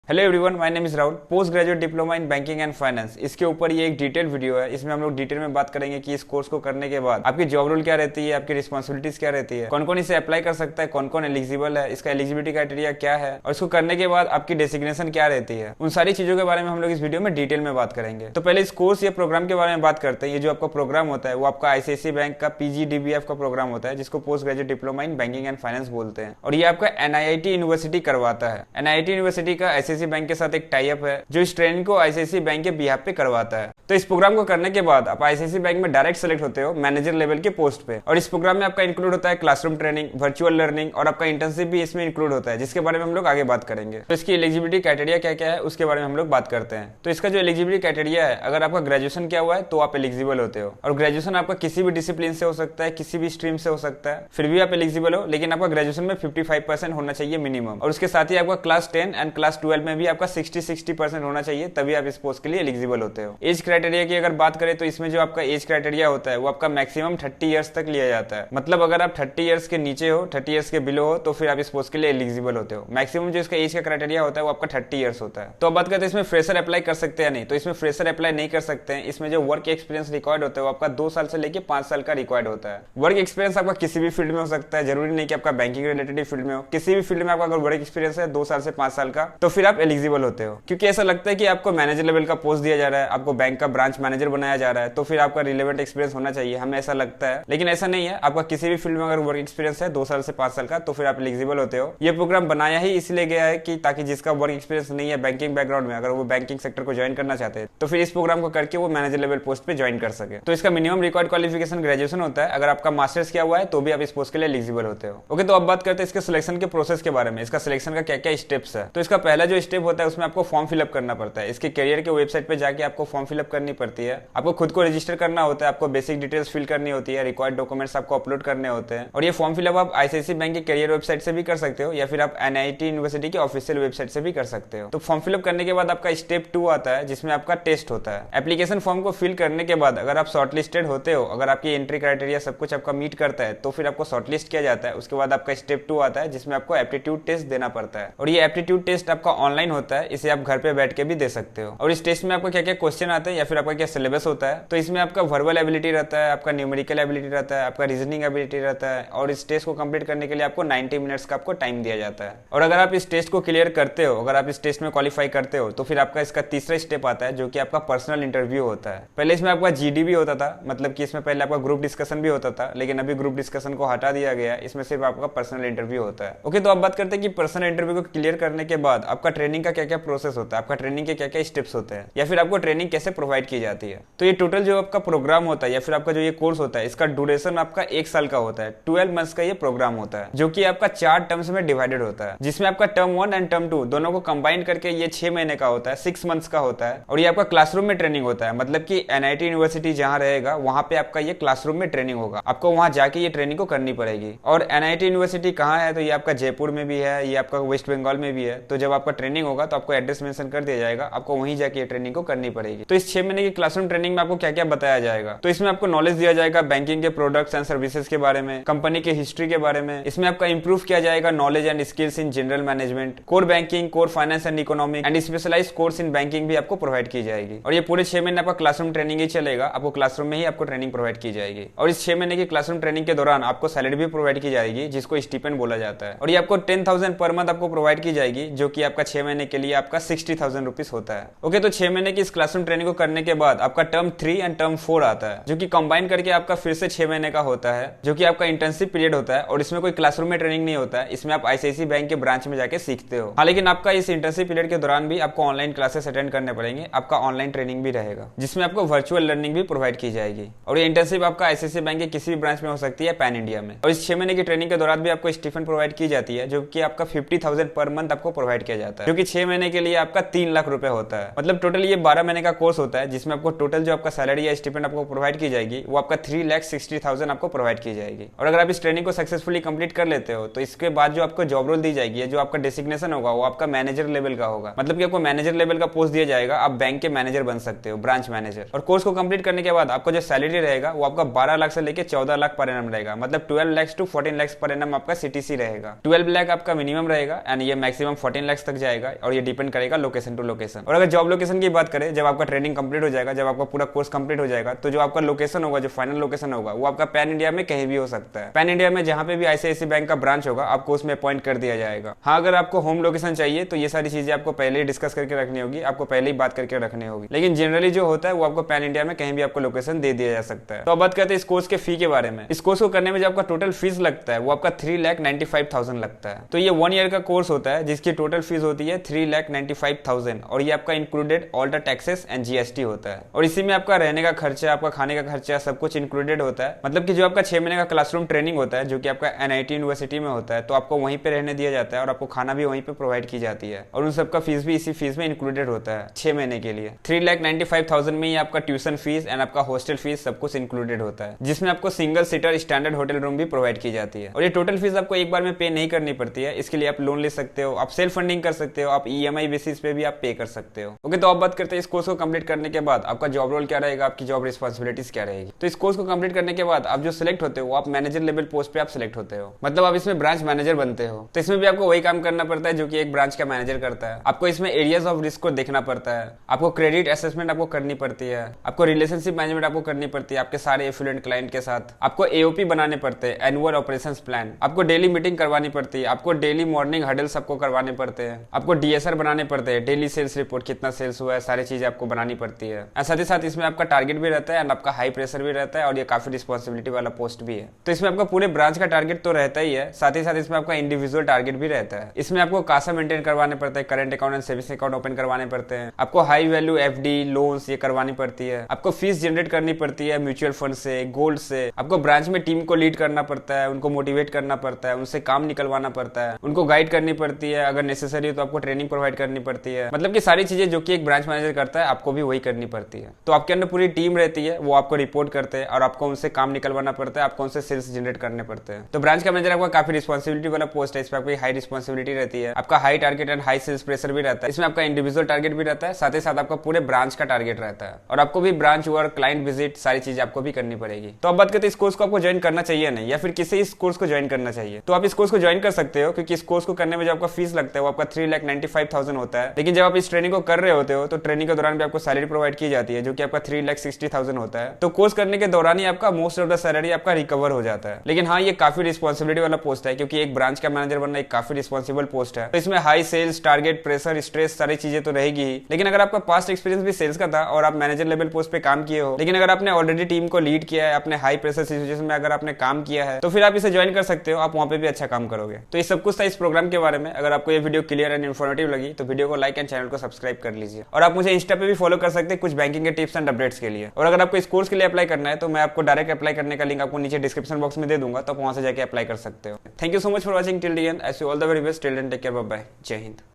Hello everyone, my name is Rahul. Post graduate diploma in banking and finance, इसके ऊपर ये एक डिटेल वीडियो है। इसमें हम लोग डिटेल में बात करेंगे कि इस कोर्स को करने के बाद आपकी जॉब रोल क्या रहती है, आपकी रिस्पॉन्सिबिलिटीज क्या रहती है, कौन कौन इसे अप्लाई कर सकता है, कौन कौन एलिजिबल है, इसका एलिजिबिलिटी क्राइटेरिया क्या है और इसको करने के बाद आपकी डेसिग्नेशन क्या रहती है। उन सारी चीजों के बारे में हम लोग इस वीडियो में डिटेल में बात करेंगे। तो पहले इस कोर्स या प्रोग्राम के बारे में बात करते हैं। ये जो आपका प्रोग्राम होता है वो आपका आईसीआईसीआई बैंक का पीजीडीबीएफ का प्रोग्राम होता है, जिसको post graduate diploma in banking and finance बोलते हैं। और ये आपका एनआईटी यूनिवर्सिटी करवाता है। एनआईटी यूनिवर्सिटी का आईसीआईसीआई बैंक के साथ एक टाई अप है जो इस ट्रेनिंग को आईसीआईसीआई बैंक के बिहाफ पे करवाता है। तो इस प्रोग्राम को करने के बाद आप आईसीआईसीआई बैंक में डायरेक्ट सेलेक्ट होते हो मैनेजर लेवल के पोस्ट पे। और इस प्रोग्राम में आपका इंक्लूड होता है क्लासरूम ट्रेनिंग, वर्चुअल लर्निंग और आपका इंटर्नशिप भी इसमें इंक्लूड होता है, जिसके बारे में हम लोग आगे बात करेंगे। तो इसकी एलिजिबिलिटी क्राइटेरिया क्या क्या है उसके बारे में हम लोग बात करते हैं। तो इसका जो एलिजिबिलिटी क्राइटेरिया है, अगर आपका ग्रेजुएशन किया हुआ है तो आप एलिजिबल होते हो। और ग्रेजुएशन आपका किसी भी डिसिप्लिन से हो सकता है, किसी भी स्ट्रीम से हो सकता है, फिर भी आप एलिजिबल हो। लेकिन आपका ग्रेजुएशन में 55% होना चाहिए मिनिमम। और उसके साथ ही आपका क्लास 10 एंड क्लास 12 में भी आपका 60% होना चाहिए, तभी आप इस पोस्ट के लिए एलिजिबल होते हो। एज क्राइटेरिया की अगर बात करें तो इसमें जो आपका एज क्राइटेरिया होता है वो आपका मैक्सिमम 30 ईयर्स तक लिया जाता है। मतलब अगर आप 30 ईयर्स के नीचे हो, 30 ईयर्स के बिलो हो, तो फिर आप इस पोस्ट के लिए एलिजिबल होते हो। मैक्सिमम जो इसका एज का क्राइटेरिया होता है वो आपका 30 ईयर्स होता है। तो अब बात करते हैं इसमें फ्रेशर अप्लाई कर सकते हैं या नहीं। तो इसमें फ्रेशर अप्लाई नहीं कर सकते हैं। इसमें जो वर्क एक्सपीरियंस रिक्वायर्ड होता है वो आपका 2 साल से लेकर 5 साल का रिक्वायर्ड होता है। वर्क एक्सपीरियंस आपका किसी भी फील्ड में हो सकता है, जरूरी नहीं कि आपका बैंकिंग रिलेटेड फील्ड में हो। किसी भी फील्ड में आपका अगर वर्क एक्सपीरियंस है 2 साल से 5 साल का, तो फिर आप एलिजिबल होते हो। क्योंकि ऐसा लगता है कि आपको मैनेजर लेवल का पोस्ट दिया जा रहा है, आपको बैंक का ब्रांच मैनेजर बनाया जा रहा है, तो फिर आपका रिलेवेंट एक्सपीरियंस होना चाहिए, हमें ऐसा लगता है। लेकिन ऐसा नहीं है। आपका किसी भी फील्ड में अगर वर्क एक्सपीरियंस है 2 साल से 5 साल का, तो फिर आप एलिजिबल होते हो। ये प्रोग्राम बनाया ही इसलिए गया है कि ताकि जिसका वर्क एक्सपीरियंस नहीं है बैंकिंग बैकग्राउंड में, अगर वो बैंकिंग सेक्टर को ज्वाइन करना चाहते हैं तो फिर इस प्रोग्राम को करके वो मैनेजर लेवल पोस्ट पे ज्वाइन कर सके। तो इसका मिनिमम रिक्वायर्ड क्वालिफिकेशन ग्रेजुएशन होता है। अगर आपका मास्टर्स किया हुआ है तो भी आप इस पोस्ट के लिए एलिजिबल होते हो। ओके, तो अब बात करते हैं इसके सिलेक्शन के प्रोसेस के बारे में। इसका सिलेक्शन का क्या क्या स्टेप्स है। तो इसका पहला जो स्टेप होता है उसमें आपको फॉर्म फिलअप करना पड़ता है। इसके करियर के वेबसाइट पे जाके आपको फॉर्म फिलअप करनी पड़ती है। आपको खुद को रजिस्टर करना होता है, आपको बेसिक डिटेल्स फिल करनी होती है, रिक्वायर्ड डॉक्यूमेंट्स आपको अपलोड करने होते हैं। और ये फॉर्म फिलअप आप आईसीआईसीआई बैंक के करियर वेबसाइट से भी कर सकते हो या फिर आप एनआईटी यूनिवर्सिटी के ऑफिशियल वेबसाइट से भी कर सकते हो। तो फॉर्म फिलअप करने के बाद आपका स्टेप 2 आता है जिसमें आपका टेस्ट होता है। एप्लीकेशन फॉर्म को फिल करने के बाद अगर आप शॉर्टलिस्टेड होते हो, अगर आपकी एंट्री क्राइटेरिया सब कुछ आपका मीट करता है, तो फिर आपको शॉर्टलिस्ट किया जाता है। उसके बाद आपका स्टेप 2 आता है जिसमें आपको एप्टीट्यूड टेस्ट देना पड़ता है। और ये एप्टीट्यूड टेस्ट आपका ऑनलाइन होता है, इसे आप घर पे बैठ के भी दे सकते हो। और इस टेस्ट में आपको क्या क्या क्वेश्चन आते हैं या फिर आपका क्या सिलेबस होता है। तो इसमें आपका वर्बल एबिलिटी रहता है, आपका न्यूमेरिकल एबिलिटी रहता है, आपका रीजनिंग एबिलिटी रहता है। और इस टेस्ट को कंप्लीट करने के लिए आपको 90 मिनट्स का आपको टाइम दिया जाता है। और अगर आप इस टेस्ट को क्लियर करते हो, अगर आप इस टेस्ट में क्वालिफाई करते हो, तो फिर आपका इसका तीसरा स्टेप आता है जो कि आपका पर्सनल इंटरव्यू होता है। पहले इसमें आपका जीडी भी होता था, मतलब कि इसमें पहले आपका ग्रुप डिस्कशन भी होता था, लेकिन अभी ग्रुप डिस्कशन को हटा दिया गया। इसमें सिर्फ आपका पर्सनल इंटरव्यू होता है। ओके, तो अब बात करते हैं कि पर्सनल इंटरव्यू को क्लियर करने के बाद आपका ट्रेनिंग का क्या क्या प्रोसेस होता है, आपका ट्रेनिंग के क्या क्या स्टेप्स होते हैं, या फिर आपको ट्रेनिंग कैसे प्रोवाइड की जाती है। तो ये टोटल जो आपका प्रोग्राम होता है या फिर आपका जो ये कोर्स होता है, इसका ड्यूरेशन आपका 1 साल का होता है। 12 मंथ्स का ये प्रोग्राम होता है, जो कि आपका 4 टर्म्स में डिवाइडेड होता है, जिसमें आपका टर्म 1 एंड टर्म 2 दोनों को कंबाइन करके ये 6 महीने का होता है, 6 मंथ्स का होता है। और ये आपका क्लासरूम में ट्रेनिंग होता है, मतलब कि एनआईटी यूनिवर्सिटी जहां रहेगा वहां पे आपका ये क्लासरूम में ट्रेनिंग होगा। आपको वहां जाके ये ट्रेनिंग को करनी पड़ेगी। और एनआईटी यूनिवर्सिटी कहाँ है, तो ये आपका जयपुर में भी है, ये आपका वेस्ट बंगाल में भी है। तो जब आपका ट्रेनिंग होगा तो आपको एड्रेस मेंशन कर दिया जाएगा, आपको वहीं जाके ये ट्रेनिंग को करनी पड़ेगी। तो इस 6 महीने की क्लासरूम ट्रेनिंग में आपको क्या क्या बताया जाएगा। तो इसमें आपको नॉलेज दिया जाएगा बैंकिंग के प्रोडक्ट्स एंड सर्विसेज के बारे में, कंपनी के हिस्ट्री के बारे में। इसमें आपका इंप्रूव किया जाएगा knowledge and skills in general management, core banking, core finance and economic and specialized course in banking भी आपको प्रोवाइड की जाएगी। और ये पूरे 6 महीने आपका क्लासरूम ट्रेनिंग ही चलेगा, आपको क्लासरूम में ही आपको ट्रेनिंग प्रोवाइड की जाएगी। और इस 6 महीने की क्लासरूम ट्रेनिंग के दौरान आपको सैलरी भी प्रोवाइड की जाएगी, जिसको स्टिपेंड बोला जाता है। और ये आपको 10,000 पर मंथ आपको प्रोवाइड की जाएगी, जो कि आपका 6 महीने के लिए आपका 60,000 रुपीज होता है। ओके, तो 6 महीने की इस क्लासरूम ट्रेनिंग को करने के बाद आपका टर्म 3 एंड टर्म 4 आता है, जो कि कंबाइन करके आपका फिर से 6 महीने का होता है, जो कि आपका इंटर्नशिप पीरियड होता है। और इसमें कोई क्लासरूम में ट्रेनिंग नहीं होता है, इसमें आप आईसीआईसीआई बैंक के ब्रांच में जाके सीखते हो। हाँ, लेकिन आपका इस इंटर्नशिप पीरियड के दौरान भी आपको ऑनलाइन क्लासेस अटेंड करने पड़ेंगे, आपका ऑनलाइन ट्रेनिंग भी रहेगा, जिसमें आपको वर्चुअल लर्निंग भी प्रोवाइड की जाएगी। और ये इंटर्नशिप आपका आईसीआईसीआई बैंक के किसी भी ब्रांच में हो सकती है पैन इंडिया में। और इस 6 महीने की ट्रेनिंग के दौरान भी आपको स्टिपेंड प्रोवाइड की जाती है, जो कि आपका 50,000 पर मंथ आपको प्रोवाइड किया जाता है, जो कि 6 महीने के लिए आपका 3 लाख रुपए होता है। मतलब टोटल ये 12 महीने का कोर्स होता है, जिसमें आपको टोटल जो आपका सैलरी या स्टिपेंड आपको प्रोवाइड की जाएगी वो आपका 3,60,000 आपको प्रोवाइड की जाएगी। और अगर आप इस ट्रेनिंग को सक्सेसफुली कंप्लीट कर लेते हो तो इसके बाद जो आपको जॉब रोल दी जाएगी, जो आपका डेसिग्नेशन होगा वो आपका मैनेजर लेवल का होगा। मतलब कि आपको मैनेजर लेवल का पोस्ट दिया जाएगा, आप बैंक के मैनेजर बन सकते हो, ब्रांच मैनेजर। और कोर्स को कंप्लीट करने के बाद आपको जो सैलरी रहेगा वो आपका 12 लाख से लेकर 14 लाख पर एनम रहेगा। मतलब 12 lakh to 14 lakh per annum आपका सीटीसी रहेगा। 12 लाख आपका मिनिमम रहेगा एंड ये मैक्सिमम 14 लाख तक जाएगा। आएगा और ये डिपेंड करेगा लोकेशन टू लोकेशन। और अगर जॉब लोकेशन की बात करें, जब आपका ट्रेनिंग कंप्लीट हो जाएगा, जब आपका पूरा कोर्स कंप्लीट हो जाएगा, तो जो आपका लोकेशन होगा, जो फाइनल लोकेशन होगा, वो आपका पैन इंडिया में कहीं भी हो सकता है। पैन इंडिया में जहां पे भी आईसीआईसीआई बैंक का ब्रांच होगा, आपको उसमें अपॉइंट कर दिया जाएगा। हाँ, अगर आपको होम लोकेशन चाहिए तो ये सारी चीजें आपको पहले ही डिस्कस करके रखनी होगी, आपको पहले ही बात करके रखनी होगी। लेकिन जनरली जो होता है वो आपको पैन इंडिया में कहीं भी आपको लोकेशन दे दिया जा सकता है। तो अब बात करते हैं इस कोर्स के फी के बारे में। इस कोर्स को करने में जो आपका टोटल फीस लगता है वो आपका 3,95,000 लगता है। तो ये 1 ईयर का कोर्स होता है जिसकी टोटल फीस होती है 3,95,000 और ये आपका included all the taxes and GST होता है। और इसी में आपका रहने का खर्चा, आपका खाने का खर्चा सब कुछ इंक्लूडेड होता है। मतलब कि जो आपका 6 महीने का क्लासरूम ट्रेनिंग होता है जो कि आपका एनआईटी यूनिवर्सिटी में होता है, तो आपको वहीं पे रहने दिया जाता है और आपको खाना भी वहीं पे प्रोवाइड की जाती है और उन सबका फीस भी इसी फीस में इंक्लूडेड होता है 6 महीने के लिए। 3,95,000 में ही आपका ट्यूशन फीस एंड आपका हॉस्टल फीस सब कुछ इंक्लूडेड होता है, जिसमें आपको single seater standard hotel room भी प्रोवाइड की जाती है। और ये टोटल फीस आपको एक बार में पे नहीं करनी पड़ती है, इसके लिए आप लोन ले सकते हो, आप सेल्फ फंडिंग कर सकते हो, आप ईएमआई बेसिस पे भी आप पे कर सकते हो। ओके, तो आप बात करते हैं इस कोर्स को कंप्लीट करने के बाद आपका जॉब रोल क्या रहेगा, आपकी जॉब रिस्पॉन्सिबिलिटीज क्या रहेगी। तो इस कोर्स को कंप्लीट करने के बाद आप जो सिलेक्ट होते हो आप मैनेजर लेवल पोस्ट पे आप सिलेक्ट होते हो, मतलब आप इसमें ब्रांच मैनेजर बनते हो। तो इसमें भी आपको वही काम करना पड़ता है जो कि एक ब्रांच का मैनेजर करता है। आपको इसमें एरियाज ऑफ रिस्क को देखना पड़ता है, आपको क्रेडिट असेसमेंट आपको करनी पड़ती है, आपको रिलेशनशिप मैनेजमेंट आपको करनी पड़ती है आपके सारे एफिलिएंट क्लाइंट के साथ, आपको एओपी बनाने पड़ते हैं, एनुअल ऑपरेशंस प्लान, आपको डेली मीटिंग करवानी पड़ती है, आपको डेली मॉर्निंग हडल्स आपको करवाने पड़ते हैं, आपको डीएसआर बनाने पड़ते हैं, डेली सेल्स रिपोर्ट कितना सेल्स हुआ है, सारी चीजें आपको बनानी पड़ती है। साथ ही साथ इसमें आपका टारगेट भी रहता है एंड आपका हाई प्रेशर भी रहता है और ये काफी रिस्पॉन्सिबिलिटी वाला पोस्ट भी है। तो इसमें आपका पूरे ब्रांच का टारगेट तो रहता ही है, साथ ही साथ इसमें आपका इंडिविजुअल टारगेट भी रहता है। इसमें आपको कासा मेंटेन करवाने पड़ते हैं, current account and savings account open करवाने पड़ते हैं, आपको हाई वैल्यू एफडी लोन्स ये करवानी पड़ती है, आपको फीस जनरेट करनी पड़ती है म्यूचुअल फंड से, गोल्ड से, आपको ब्रांच में टीम को लीड करना पड़ता है, उनको मोटिवेट करना पड़ता है, उनसे काम निकलवाना पड़ता है, उनको गाइड करनी पड़ती है, अगर नेसेसरी हो तो आपको ट्रेनिंग प्रोवाइड करनी पड़ती है। मतलब कि सारी चीजें जो कि एक ब्रांच मैनेजर करता है आपको भी वही करनी पड़ती है। तो आपके अंदर पूरी टीम रहती है, वो आपको रिपोर्ट करते हैं और आपको उनसे काम निकलवाना पड़ता है, आपको उनसे सेल्स जनरेट करने पड़ते हैं। तो ब्रांच का मैनेजर आपका काफी रिस्पॉन्सिबिलिटी वाला पोस्ट है, इस पर आपकी हाई रिस्पॉन्सिबिलिटी रहती है, आपका high target and high sales pressure भी रहता है। इसमें आपका इंडिविजुअल टारगेट भी रहता है, साथ ही साथ आपका पूरे ब्रांच का टारगेट रहता है और आपको भी ब्रांच वर्क, क्लाइंट विजिट सारी चीजें आपको भी करनी पड़ेगी। तो अब बात करते हैं इस कोर्स को आपको ज्वाइन करना चाहिए नहीं, या फिर किसी इस कोर्स को ज्वाइन करना चाहिए। तो आप इस कोर्स को ज्वाइन कर सकते हो क्योंकि इस कोर्स को करने में जो आपका फीस लगता है वो आपका 3,95,000 होता है। लेकिन जब आप इस ट्रेनिंग को कर रहे होते हो तो ट्रेनिंग के दौरान भी आपको सैलरी प्रोवाइड की जाती है जो कि आपका 3,60,000 होता है। तो कोर्स करने के दौरान ही आपका मोस्ट ऑफ द सैलरी आपका रिकवर हो जाता है। लेकिन हाँ, ये काफी रिस्पॉन्सिबिलिटी वाला पोस्ट है क्योंकि एक ब्रांच का मैनेजर बनना एक काफी रिस्पॉन्सिबल पोस्ट है। तो इसमें high sales, target, pressure, stress सारी चीजें तो रहेगी ही। लेकिन अगर आपका पास्ट एक्सपीरियंस भी सेल्स का था और आप मैनेजर लेवल पोस्ट पे काम किए हो, लेकिन अगर आपने ऑलरेडी टीम को लीड किया है, अपने हाई प्रेशर सिचुएशन में अगर आपने काम किया है, तो फिर आप इसे ज्वाइन कर सकते हो, आप वहां पे भी अच्छा काम करोगे। तो ये सब कुछ था इस प्रोग्राम के बारे में। अगर आपको ये वीडियो क्लियर एंड इन्फॉर्मेटिव लगी तो वीडियो को लाइक एंड चैनल को सब्सक्राइब कर लीजिए। और आप मुझे इंस्टा पे भी फॉलो कर सकते हैं कुछ बैंकिंग के टिप्स एंड अपडेट्स के लिए। और अगर आपको इस कोर्स के लिए अप्लाई करना है तो मैं आपको डायरेक्ट अप्लाई करने का लिंक आपको नीचे डिस्क्रिप्शन बॉक्स में दे दूंगा, तो आप वहां से जाकर अप्लाई कर सकते हो। Thank you so much for watching till the end. I wish you all the very best. Till then take care, bye bye, जय हिंद।